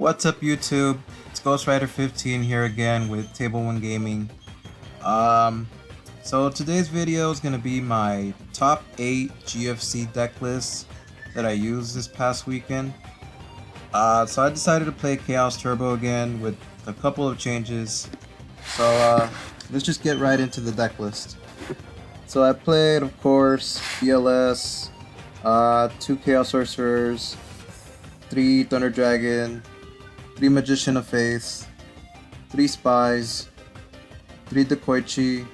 What's up YouTube? It's GhostRider15 here again with Table 1 Gaming. So today's video is going to be my top 8 GFC deck lists that I used this past weekend. So I decided to play Chaos Turbo again with a couple of changes. So let's just get right into the deck list. So I played, of course, BLS, 2 Chaos Sorcerers, 3 Thunder Dragon, 3 Magician of Faith, 3 Spies, 3 Dekoichi,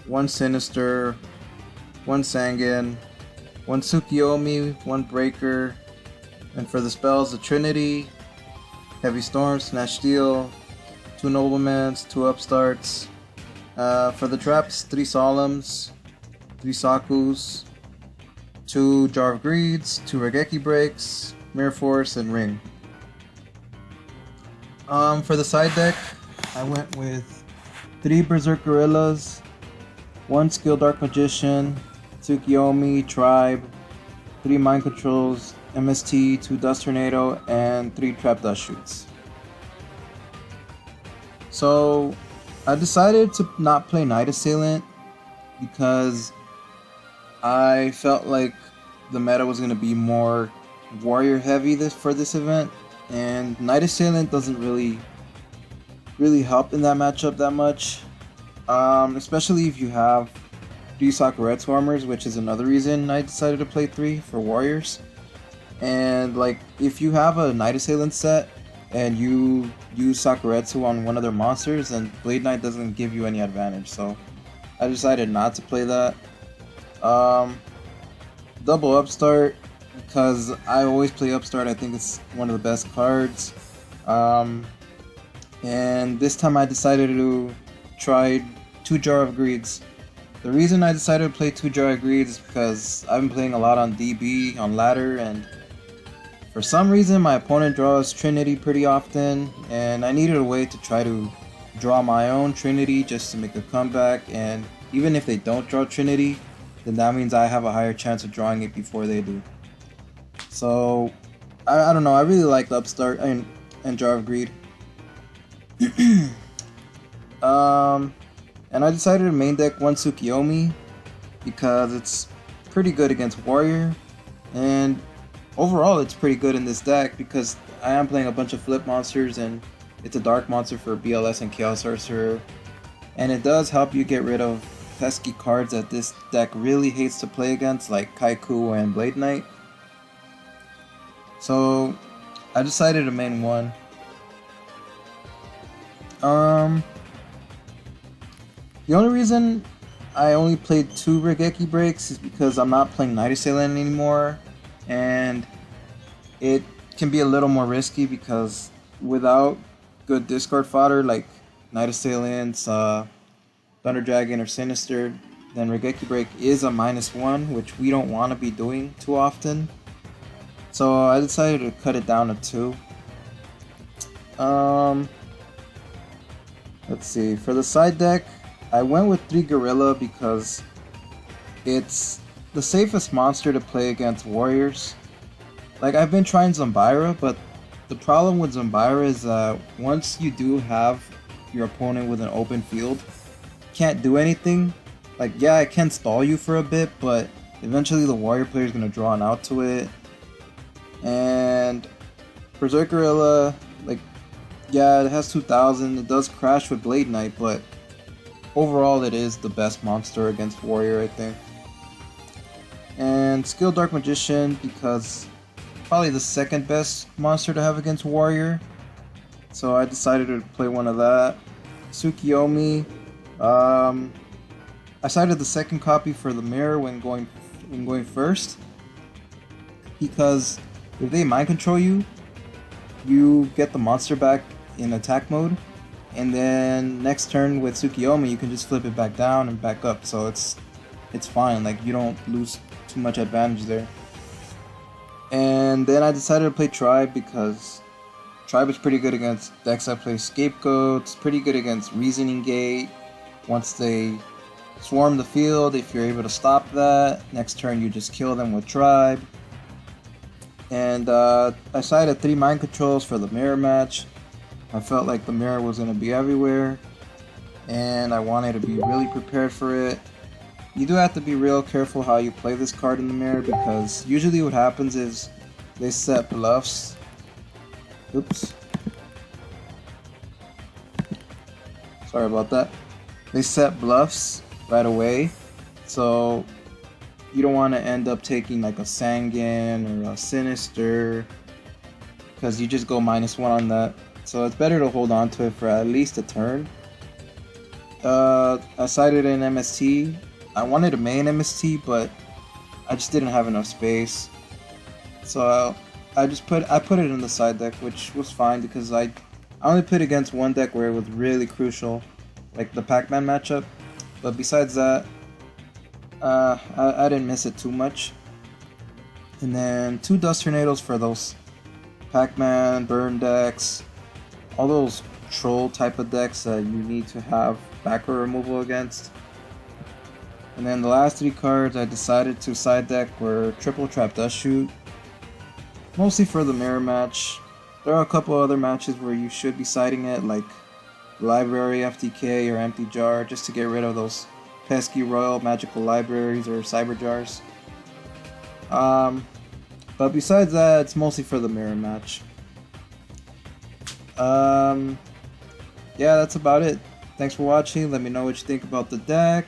1 Sinister, 1 Sangan, 1 Tsukiyomi, 1 Breaker, and for the spells, the Trinity, Heavy Storm, Snatch Steel, 2 Noblemans, 2 Upstarts. For the traps, 3 Solemns, 3 Sakus, 2 Jar of Greeds, 2 Regeki Breaks, Mirror Force, and Ring. For the side deck, I went with 3 Berserk Gorillas, 1 Skill Dark Magician, Tsukiyomi, Tribe, 3 Mind Controls, MST, 2 Dust Tornado, and 3 Trap Dust Shoots. So, I decided to not play Night Assailant because I felt like the meta was going to be more warrior heavy for this event, and Night Assailant doesn't really help in that matchup that much, especially if you have 3 Sakuretsu armors, which is another reason I decided to play 3 for warriors. And like, if you have a Night Assailant set and you use Sakuretsu on one of their monsters, then Blade Knight doesn't give you any advantage, so I decided not to play that. Double Upstart, because I always play Upstart. I think it's one of the best cards. And this time I decided to try 2 Jar of Greeds. The reason I decided to play 2 Jar of Greeds is because I've been playing a lot on DB, on ladder, and for some reason my opponent draws Trinity pretty often, and I needed a way to try to draw my own Trinity just to make a comeback. And even if they don't draw Trinity, then that means I have a higher chance of drawing it before they do. So, I don't know, I really like Upstart and Jar of Greed. And I decided to main deck 1 Tsukiyomi because it's pretty good against Warrior, and overall it's pretty good in this deck because I am playing a bunch of flip monsters and it's a dark monster for BLS and Chaos Sorcerer, and it does help you get rid of pesky cards that this deck really hates to play against, like Kaiku and Blade Knight. So I decided to main 1. The only reason I only played 2 Regeki Breaks is because I'm not playing Night Assailant anymore, and it can be a little more risky because without good discard fodder like Night Assailants, Thunder Dragon, or Sinister, then Regeki Break is a -1, which we don't want to be doing too often. So I decided to cut it down to 2. Let's see, for the side deck, I went with 3 Gorilla because it's the safest monster to play against warriors. Like, I've been trying Zombira, but the problem with Zombira is that once you do have your opponent with an open field, you can't do anything. Like, yeah, it can stall you for a bit, but eventually the warrior player is going to draw an out to it. And Berserk Gorilla, like, yeah, it has 2000, it does crash with Blade Knight, but overall it is the best monster against Warrior, I think. And Skill Dark Magician, because probably the second best monster to have against Warrior, so I decided to play one of that. Tsukiyomi, I cited the second copy for the mirror when going first, because if they mind control you, you get the monster back in attack mode, and then next turn with Tsukiyomi you can just flip it back down and back up, so it's fine, like you don't lose too much advantage there. And then I decided to play Tribe because Tribe is pretty good against decks that play Scapegoats, pretty good against Reasoning Gate. Once they swarm the field, if you're able to stop that, next turn you just kill them with Tribe. And I sided 3 mind controls for the mirror match. I felt like the mirror was going to be everywhere, and I wanted to be really prepared for it. You do have to be real careful how you play this card in the mirror, because usually what happens is they set bluffs. Oops. Sorry about that. They set bluffs right away, so you don't want to end up taking like a Sanguine or a Sinister, because you just go -1 on that. So it's better to hold on to it for at least a turn. I sided in MST. I wanted to main MST, but I just didn't have enough space. So I put it in the side deck, which was fine because I only played against one deck where it was really crucial, like the Pac-Man matchup. But besides that, I didn't miss it too much. And then 2 Dust Tornadoes for those Pac-Man, Burn decks, all those troll type of decks that you need to have backer removal against. And then the last 3 cards I decided to side deck were Triple Trap Dust Shoot, mostly for the mirror match. There are a couple other matches where you should be siding it, like Library FTK or Empty Jar, just to get rid of those pesky Royal Magical Libraries or Cyber Jars. But besides that, it's mostly for the mirror match. Yeah, that's about it. Thanks for watching. Let me know what you think about the deck.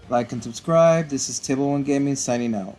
Like and subscribe. This is Table 1 Gaming signing out.